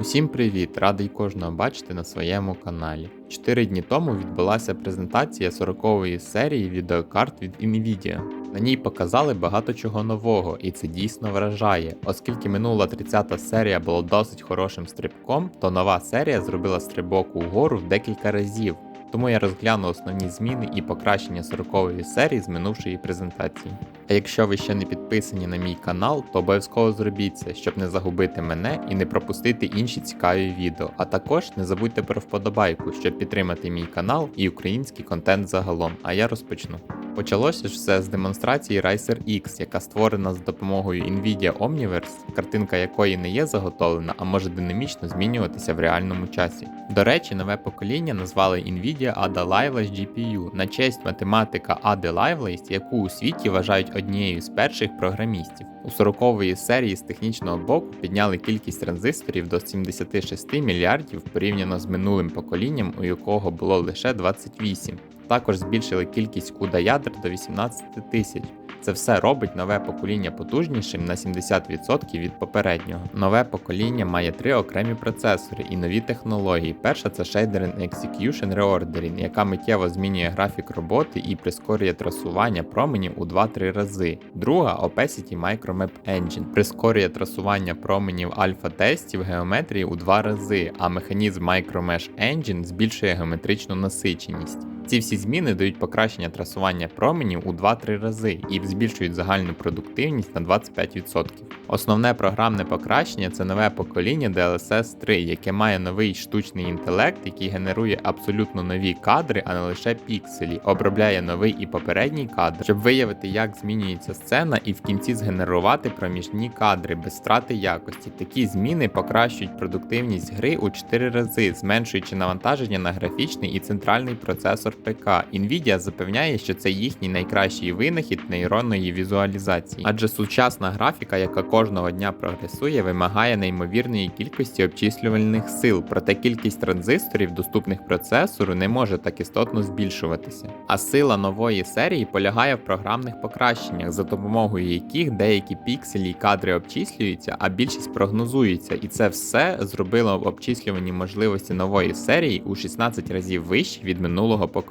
Усім привіт! Радий кожного бачити на своєму каналі. 4 дні тому відбулася презентація 40-ї серії відеокарт від Nvidia. На ній показали багато чого нового, і це дійсно вражає. Оскільки минула 30-та серія була досить хорошим стрибком, то нова серія зробила стрибок угору в декілька разів. Тому я розгляну основні зміни і покращення 40-ї серії з минувшої презентації. А якщо ви ще не підписані на мій канал, то обов'язково зробіть це, щоб не загубити мене і не пропустити інші цікаві відео. А також не забудьте про вподобайку, щоб підтримати мій канал і український контент загалом. А я розпочну. Почалося ж все з демонстрації Razer X, яка створена з допомогою Nvidia Omniverse, картинка якої не є заготовлена, а може динамічно змінюватися в реальному часі. До речі, нове покоління назвали Nvidia Ada Lovelace GPU на честь математика Ади Lovelace, яку у світі вважають однією з перших програмістів. У 40-ї серії з технічного боку підняли кількість транзисторів до 76 мільярдів порівняно з минулим поколінням, у якого було лише 28. Також збільшили кількість CUDA ядер до 18 тисяч. Це все робить нове покоління потужнішим на 70% від попереднього. Нове покоління має 3 окремі процесори і нові технології. Перша – це Shader Execution Reordering, яка миттєво змінює графік роботи і прискорює трасування променів у 2-3 рази. Друга – Opacity Micromap Engine, прискорює трасування променів альфа-тестів геометрії у 2 рази, а механізм Micromesh Engine збільшує геометричну насиченість. Ці всі зміни дають покращення трасування променів у 2-3 рази і збільшують загальну продуктивність на 25%. Основне програмне покращення – це нове покоління DLSS 3, яке має новий штучний інтелект, який генерує абсолютно нові кадри, а не лише пікселі, обробляє новий і попередній кадр, щоб виявити, як змінюється сцена, і в кінці згенерувати проміжні кадри без втрати якості. Такі зміни покращують продуктивність гри у 4 рази, зменшуючи навантаження на графічний і центральний процесор ПК. Nvidia запевняє, що це їхній найкращий винахід нейронної візуалізації, адже сучасна графіка, яка кожного дня прогресує, вимагає неймовірної кількості обчислювальних сил, проте кількість транзисторів, доступних процесору, не може так істотно збільшуватися. А сила нової серії полягає в програмних покращеннях, за допомогою яких деякі пікселі і кадри обчислюються, а більшість прогнозується, і це все зробило обчислювані можливості нової серії у 16 разів вищі від минулого покоління.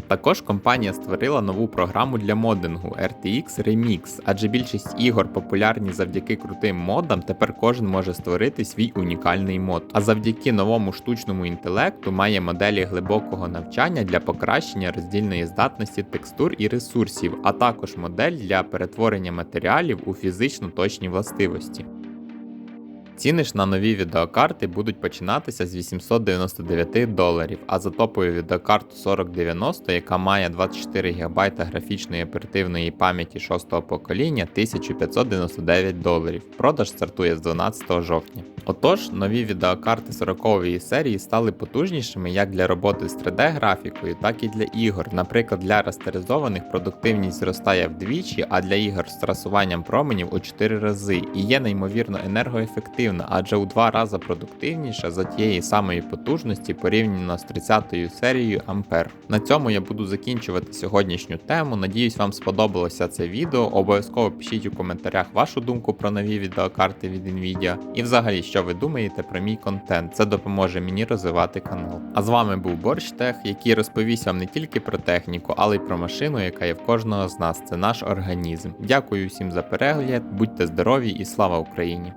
Також компанія створила нову програму для модингу RTX Remix, адже більшість ігор популярні завдяки крутим модам, тепер кожен може створити свій унікальний мод. А завдяки новому штучному інтелекту має моделі глибокого навчання для покращення роздільної здатності текстур і ресурсів, а також модель для перетворення матеріалів у фізично точні властивості. Ціни ж на нові відеокарти будуть починатися з $899, а за топову відеокарту 4090, яка має 24 ГБ графічної оперативної пам'яті 6-го покоління, $1599. Продаж стартує з 12 жовтня. Отож, нові відеокарти 40-ї серії стали потужнішими як для роботи з 3D-графікою, так і для ігор. Наприклад, для растеризованих продуктивність зростає вдвічі, а для ігор з трасуванням променів у 4 рази. І є неймовірно енергоефективна, адже у 2 рази продуктивніша за тієї самої потужності порівняно з 30-ю серією Ampere. На цьому я буду закінчувати сьогоднішню тему. Надіюсь, вам сподобалося це відео. Обов'язково пишіть у коментарях вашу думку про нові відеокарти від Nvidia. І взагалі, що ви думаєте про мій контент. Це допоможе мені розвивати канал. А з вами був Борщтех, який розповість вам не тільки про техніку, але й про машину, яка є в кожного з нас. Це наш організм. Дякую всім за перегляд, будьте здорові і слава Україні!